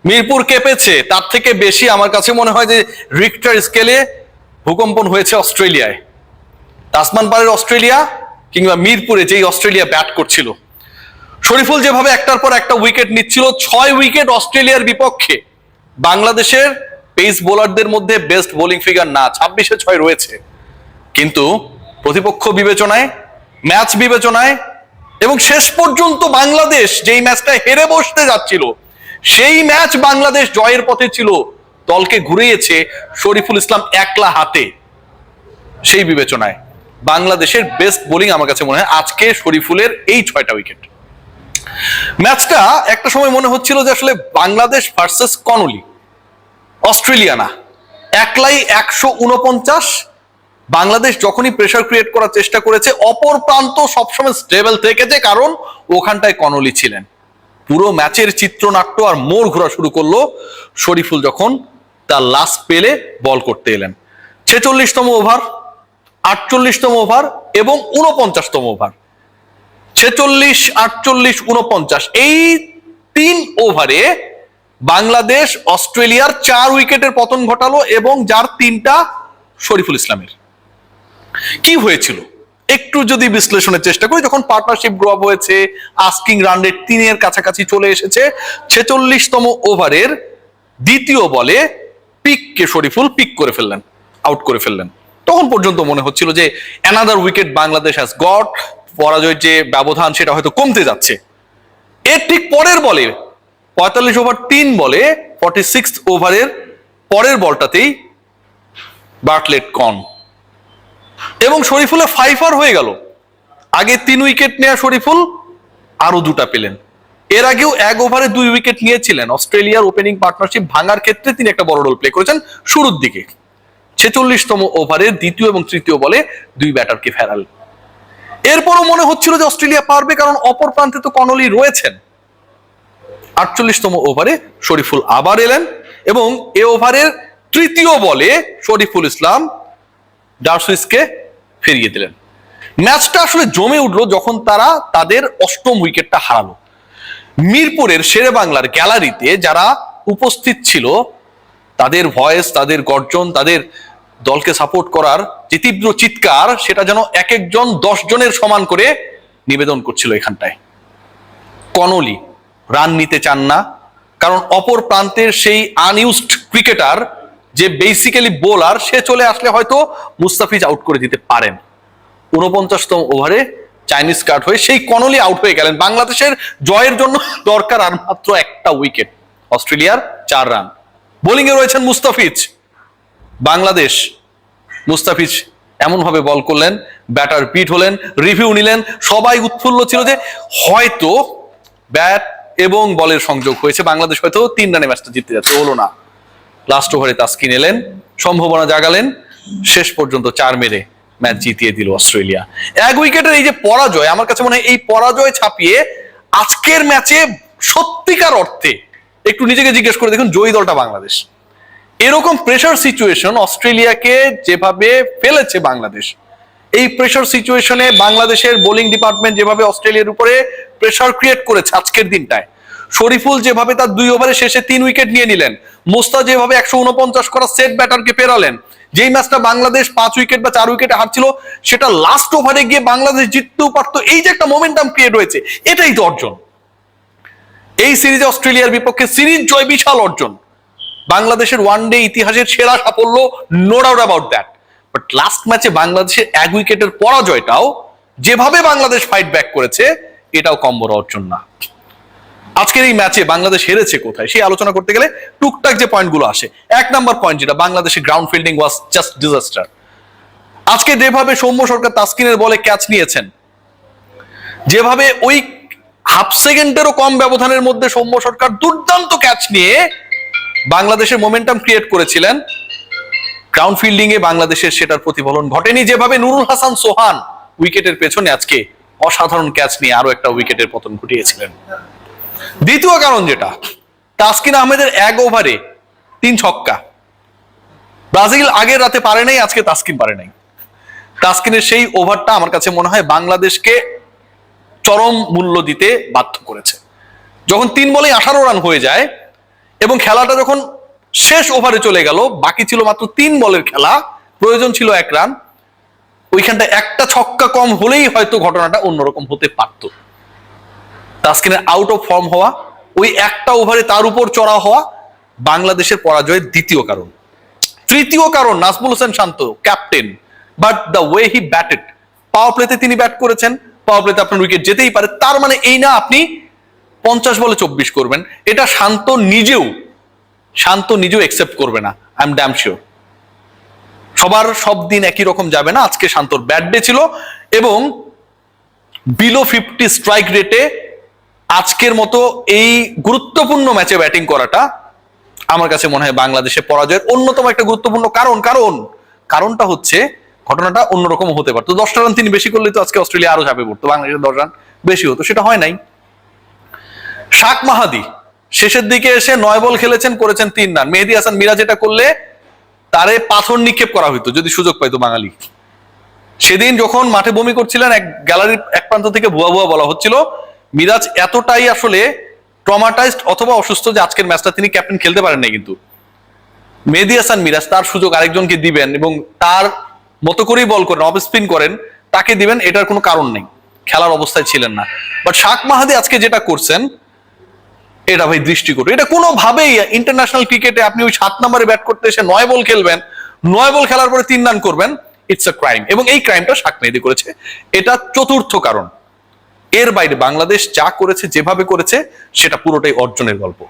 মিরপুর কেঁপেছে, তার থেকে বেশি আমার কাছে মনে হয় যে রিক্টার স্কেলে ভূকম্পন হয়েছে অস্ট্রেলিয়ায়। তাসমান পাড়ের অস্ট্রেলিয়া কিংবা মিরপুরে যেই অস্ট্রেলিয়া ব্যাট করছিল, শরীফুল যেভাবে একটার পর একটা উইকেট নিচ্ছিল, 6 উইকেট অস্ট্রেলিয়ার বিপক্ষে। বাংলাদেশের পেস বোলারদের মধ্যে বেস্ট বোলিং ফিগার না, 26-এ 6 রয়েছে, কিন্তু প্রতিপক্ষ বিবেচনায়, ম্যাচ বিবেচনায় এবং শেষ পর্যন্ত বাংলাদেশ যেই ম্যাচটা হেরে বসতে যাচ্ছিল, সেই ম্যাচ বাংলাদেশ জয়ের পথে ছিল, দলকে ঘুরিয়েছে শরীফুল ইসলাম একলা হাতে। সেই বিবেচনায় বাংলাদেশের বেস্ট বোলিং আমার কাছে মনে হয় আজকে শরীফুলের এই 6টা উইকেট। ম্যাচটা একটা সময় মনে হচ্ছিল যে আসলে বাংলাদেশ ভার্সেস কনলি, অস্ট্রেলিয়া না, একলাই 149। বাংলাদেশ যখনই প্রেসার ক্রিয়েট করার চেষ্টা করেছে, অপর প্রান্ত সবসময় স্টেবল থেকেছে, কারণ ওখানটায় কনলি ছিলেন। পুরো ম্যাচের চিত্রনাট্য আর মোড় ঘোরা শুরু করলো শরীফুল যখন তার লাস্ট পেলে বল করতে এলেন। 46তম ওভার, 48তম ওভার এবং 49তম ওভার। 46, 48, 49 এই 3 ওভারে বাংলাদেশ অস্ট্রেলিয়ার 4 উইকেটের পতন ঘটালো, এবং যার 3টা শরীফুল ইসলামের। কি হয়েছিল একটু যদি বিশ্লেষণের চেষ্টা করি, যখন পার্টনারশিপ গ্রো আপ হয়েছে, আস্কিং রান রেট 3-এর কাছাকাছি চলে এসেছে, 46তম ওভারের দ্বিতীয় বলে পিককে শরীফুল পিক করে ফেললেন, আউট করে ফেললেন। তখন পর্যন্ত মনে হচ্ছিল যে another wicket Bangladesh has got, পরাজয়ের যে ব্যবধান সেটা হয়তো কমতে যাচ্ছে। এর ঠিক পরের বলে 45 ওভার 3 বলে 46 ওভারের পরের বলটাতেই বার্টলেট কন, এবং শরীফুলে 5 হয়ে গেল। আগে 3 উইকেট নেওয়া শরীফুল আরো 2টা পেলেন। এর আগেও 1 ওভারে 2 উইকেট নিয়েছিলেন। অস্ট্রেলিয়ার ওপেনিং পার্টনারশিপ ভাঙার ক্ষেত্রে তিনি একটা বড় রোল প্লে করেছেন শুরুর দিকে। 46তম ওভারের দ্বিতীয় এবং তৃতীয় বলে 2 ব্যাটারকে ফেরাল। এরপরও মনে হচ্ছিল যে অস্ট্রেলিয়া পারবে, কারণ অপর প্রান্তে তো কনলি রয়েছেন। 48তম ওভারে শরীফুল আবার এলেন, এবং এ ওভারের তৃতীয় বলে শরীফুল ইসলাম ডারসুইসকে ফিরিয়ে দিলেন। ম্যাচটা আসলে জমে উঠলো যখন তারা তাদের 8ম উইকেটটা হারালো। মিরপুরের শেরে বাংলার গ্যালারিতে যারা উপস্থিত ছিল, তাদের ভয়েস, তাদের গর্জন, তাদের দলকে সাপোর্ট করার যে তীব্র চিৎকার, সেটা যেন এক একজন 10 জনের সমান করে নিবেদন করছিল এখানটায়। কনলি রান নিতে চান না, কারণ অপর প্রান্তের সেই আনইউজড ক্রিকেটার যে বেসিক্যালি বোলার, সে চলে আসলে হয়তো মুস্তাফিজ আউট করে দিতে পারেন। 49তম ওভারে চাইনিজ কাট হয়ে সেই কনলি আউট হয়ে গেলেন। বাংলাদেশের জয়ের জন্য দরকার আর মাত্র একটা উইকেট, অস্ট্রেলিয়ার 4 রান। বোলিং এ রয়েছেন মুস্তাফিজ। বাংলাদেশ মুস্তাফিজ এমন ভাবে বল করলেন, ব্যাটার পিট হলেন, রিভিউ নিলেন, সবাই উৎফুল্ল ছিল যে হয়তো ব্যাট এবং বলের সংযোগ হয়েছে, বাংলাদেশ হয়তো 3 রানে ম্যাচটা জিততে যাচ্ছে। হলো না। লাস্ট ওভারে তাসকিন এলেন, সম্ভাবনা জাগালেন, শেষ পর্যন্ত 4 মেরে ম্যাচ জিতিয়ে দিল অস্ট্রেলিয়া। 1 উইকেটের এই যে পরাজয়, আমার কাছে মনে হয় এই পরাজয় ছাপিয়ে আজকের ম্যাচে সত্যিকার অর্থে একটু নিজেকে জিজ্ঞেস করে দেখুন, জয়ী দলটা বাংলাদেশ। এরকম প্রেসার সিচুয়েশন অস্ট্রেলিয়াকে যেভাবে ফেলেছে বাংলাদেশ, এই প্রেসার সিচুয়েশনে বাংলাদেশের বোলিং ডিপার্টমেন্ট যেভাবে অস্ট্রেলিয়ার উপরে প্রেসার ক্রিয়েট করেছে আজকের দিনটায়, শরীফুল যেভাবে তার 2 ওভারে শেষে 3 উইকেট নিয়ে নিলেন, মোস্তা যেভাবে 149 করা সেট ব্যাটারকে পেরালেন, যেই ম্যাচটা বাংলাদেশ 5 উইকেট বা 4 উইকেটে হারছিল, সেটা লাস্ট ওভারে গিয়ে বাংলাদেশ জিততেও পারত। এই যে একটা মোমেন্টাম ক্রিয়েট হয়েছে, এটাই তো অর্জন। এই সিরিজে অস্ট্রেলিয়ার বিপক্ষে সিরিজ জয় বিশাল অর্জন, বাংলাদেশের ওয়ানডে ইতিহাসের সেরা সাফল্য, no doubt about that. But last ম্যাচে বাংলাদেশের 1 উইকেটের পরাজয়টাও যেভাবে বাংলাদেশ ফাইট ব্যাক করেছে, এটাও কম বড় অর্জন না। আজকের এই ম্যাচে বাংলাদেশ হেরেছে কোথায় সেই আলোচনা করতে গেলে টুকটাক যে পয়েন্টগুলো আসে, 1 নাম্বার পয়েন্ট যেটা, বাংলাদেশের ground fielding was just disaster. আজকে যেভাবে সৌম্য সরকার তাসকিনের বলে ক্যাচ নিয়েছেন, যেভাবে ওই হাফ সেকেন্ডেরও কম ব্যবধানের মধ্যে সৌম্য সরকার দুর্দান্ত ক্যাচ নিয়ে বাংলাদেশের মোমেন্টাম ক্রিয়েট করেছিলেন, গ্রাউন্ড ফিল্ডিং এ বাংলাদেশের সেটার প্রতিফলন ঘটেনি। যেভাবে নুরুল হাসান সোহান উইকেটের পেছনে আজকে অসাধারণ ক্যাচ নিয়ে আরো একটা উইকেটের পতন ঘটিয়েছিলেন। দ্বিতীয় কারণ যেটা, তাসকিন আহমেদের 1 ওভারে 3 ছক্কা। ব্রাজিল আগের রাতে পারে নাই, আজকে তাসকিন পারে নাই। তাসকিনের সেই ওভারটা আমার কাছে মনে হয় বাংলাদেশকে চরম মূল্য দিতে বাধ্য করেছে। যখন 3 বলেই 18 রান হয়ে যায়, এবং খেলাটা যখন শেষ ওভারে চলে গেল, বাকি ছিল মাত্র 3 বলের খেলা, প্রয়োজন ছিল 1 রান, ওইখানটা একটা ছক্কা কম হলেই হয়তো ঘটনাটা অন্যরকম হতে পারত। তাসকিনের আউট অফ ফর্ম হওয়া, ওই একটা ওভারে তার উপর চড়া হওয়া বাংলাদেশের পরাজয়ের দ্বিতীয় কারণ। তৃতীয় কারণ Nazmul Hossain Shanto, captain, but the way he batted. Power প্লেতে তিনি ব্যাট করেছেন, পাওয়ার প্লেতে আপনার উইকেট যেতেই পারে, তার মানে এই না আপনি 50 বলে 24 করবেন। এটা শান্ত নিজেও একসেপ্ট করবে না, আই এম ড্যাম শিওর। সবার সব দিন একই রকম যাবে না, আজকে শান্তর ব্যাট ডে ছিল এবং বিলো 50 স্ট্রাইক রেটে আজকের মতো এই গুরুত্বপূর্ণ ম্যাচে ব্যাটিং করাটা আমার কাছে মনে হয় বাংলাদেশের পরাজয়ের অন্যতম একটা গুরুত্বপূর্ণ কারণটা হচ্ছে ঘটনাটা অন্যরকম হতে পারতো। 10টা রান তিনি বেশি করলে তো আজকে অস্ট্রেলিয়া আরো ঝাঁপে পড়তো, বাংলাদেশের 10 রান বেশি হতো, সেটা হয় নাই। শাক মাহাদি শেষের দিকে এসে 9 বল খেলেছেন, করেছেন 3 রান। মেহেদী হাসান মিরাজ এটা করলে তারে পাথর নিক্ষেপ করা হইতো যদি সুযোগ পাইতো বাঙালি। সেদিন যখন মাঠে বমি করছিলেন, এক গ্যালারির এক প্রান্ত থেকে ভুয়া ভুয়া বলা হচ্ছিল, মিরাজ এতটাই আসলে ট্রমাটাইজড অথবা অসুস্থ যে আজকের ম্যাচটা তিনি ক্যাপ্টেন খেলতে পারেন নাই। কিন্তু মেহেদী হাসান মিরাজ তার সুযোগ আরেকজনকে দিবেন এবং তার মতো করেই বল করেন, অফ স্পিন করেন, তাকে দিবেন, এটার কোনো কারণ নেই, খেলার অবস্থায় ছিলেন না। বাট শাক মাহাদি আজকে যেটা করছেন এটা ভাই দৃষ্টিকটু। এটা কোনোভাবেই ইন্টারন্যাশনাল ক্রিকেটে আপনি ওই 7 নম্বরে ব্যাট করতে এসে 9 বল খেলবেন, 9 বল খেলার পরে 3 রান করবেন, ইটস আ ক্রাইম। এবং এই ক্রাইমটা শাক মেহেদী করেছে, এটা চতুর্থ কারণ। এর বাইরে বাংলাদেশ যা করেছে, যেভাবে করেছে, সেটা পুরোটাই অর্জনের গল্প।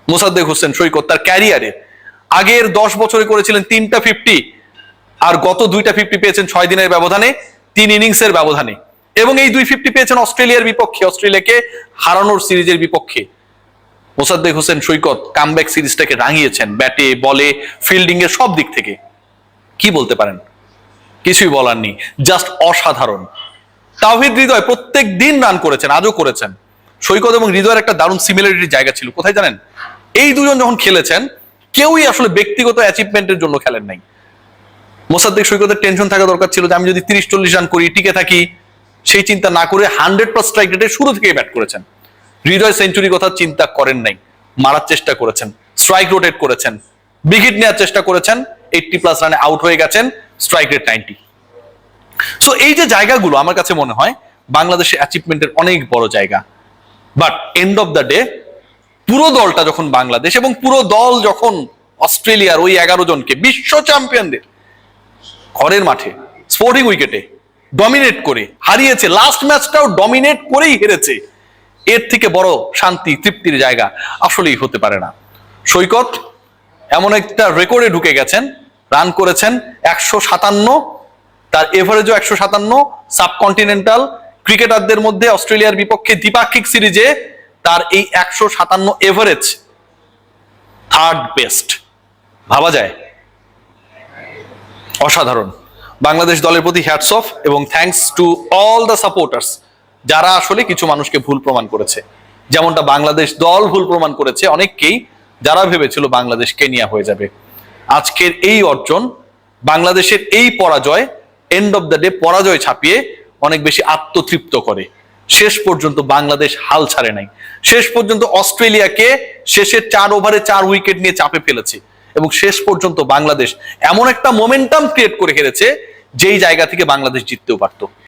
মোসাদ্দেক হোসেন সৈকত তার ক্যারিয়ারে আগের 10 বছরে করেছিলেন 3টা 50, আর গত 2টা 50 পেয়েছেন 6 দিনের ব্যবধানে, 3 ইনিংসের ব্যবধানে। এবং এই 2 50 পেয়েছেন অস্ট্রেলিয়ার বিপক্ষে, অস্ট্রেলিয়াকে হারানোর সিরিজের বিপক্ষে। মোসাদ্দেক হোসেন সৈকত কামব্যাক সিরিজটাকে রাঙিয়েছেন ব্যাটে, বলে, ফিল্ডিং এর সব দিক থেকে। কি বলতে পারেন? কিছুই বলার নেই, জাস্ট অসাধারণ। তাওহিদ হৃদয় প্রত্যেক দিন রান করেছেন, আজও করেছেন। সৈকত এবং হৃদয়ের একটা দারুণ সিমিলারিটির জায়গা ছিল কোথায় জানেন? এই দুজন যখন খেলেছেন, কেউই আসলে ব্যক্তিগত অ্যাচিভমেন্টের জন্য খেলেন নাই। মোসাদ্দেক সৈকতের টেনশন থাকা দরকার ছিল যে আমি যদি 30-40 রান করি, টিকে থাকি, সেই চিন্তা না করে 100+ স্ট্রাইক রেটে শুরু থেকেই ব্যাট করেছেন। হৃদয় সেঞ্চুরি কথা চিন্তা করেন নাই, মারার চেষ্টা করেছেন, স্ট্রাইক রোটেট করেছেন, উইকেট নেওয়ার চেষ্টা করেছেন, 80+ রানে আউট হয়ে গেছেন, স্ট্রাইক রেট 90। সো এই যে জায়গাগুলো আমার কাছে মনে হয় বাংলাদেশের অ্যাচিভমেন্টের অনেক বড় জায়গা। But end of the day পুরো দলটা যখন বাংলাদেশ এবং পুরো দল যখন অস্ট্রেলিয়ার ওই 11 জনকে, বিশ্ব চ্যাম্পিয়নদের ঘরের মাঠে স্পোর্টিং উইকেটে ডমিনেট করে হারিয়েছে, লাস্ট ম্যাচটাও ডমিনেট করেই হেরেছে, এর থেকে বড় শান্তি, তৃপ্তির জায়গা আসলেই হতে পারে না। সৈকত এমন একটা রেকর্ডে ঢুকে গেছেন, রান করেছেন 157, তার এভারেজও 157। সাবকন্টিনেন্টাল ক্রিকেটারদের মধ্যে অস্ট্রেলিয়ার বিপক্ষে দ্বিপাক্ষিক সিরিজে তার এই 157 এভারেজ 3rd বেস্ট। ভাবা যায়? অসাধারণ। বাংলাদেশ দলের প্রতি হ্যাটস অফ এবং thanks to all the supporters, যারা আসলে কিছু মানুষকে ভুল প্রমাণ করেছে। যেমনটা বাংলাদেশ দল ভুল প্রমাণ করেছে অনেককেই, যারা ভেবেছিল বাংলাদেশ কেনিয়া হয়ে যাবে। আজকের এই অর্জন, বাংলাদেশের এই পরাজয়, এন্ড অফ দ্য ডে পরাজয় ছাপিয়ে অনেক বেশি আত্মতৃপ্ত করে। শেষ পর্যন্ত বাংলাদেশ হাল ছাড়ে নাই, শেষ পর্যন্ত অস্ট্রেলিয়াকে শেষের 4 ওভারে 4 উইকেট নিয়ে চাপে ফেলেছে এবং শেষ পর্যন্ত বাংলাদেশ এমন একটা মোমেন্টাম ক্রিয়েট করে হেরেছে যেই জায়গা থেকে বাংলাদেশ জিততেও পারতো।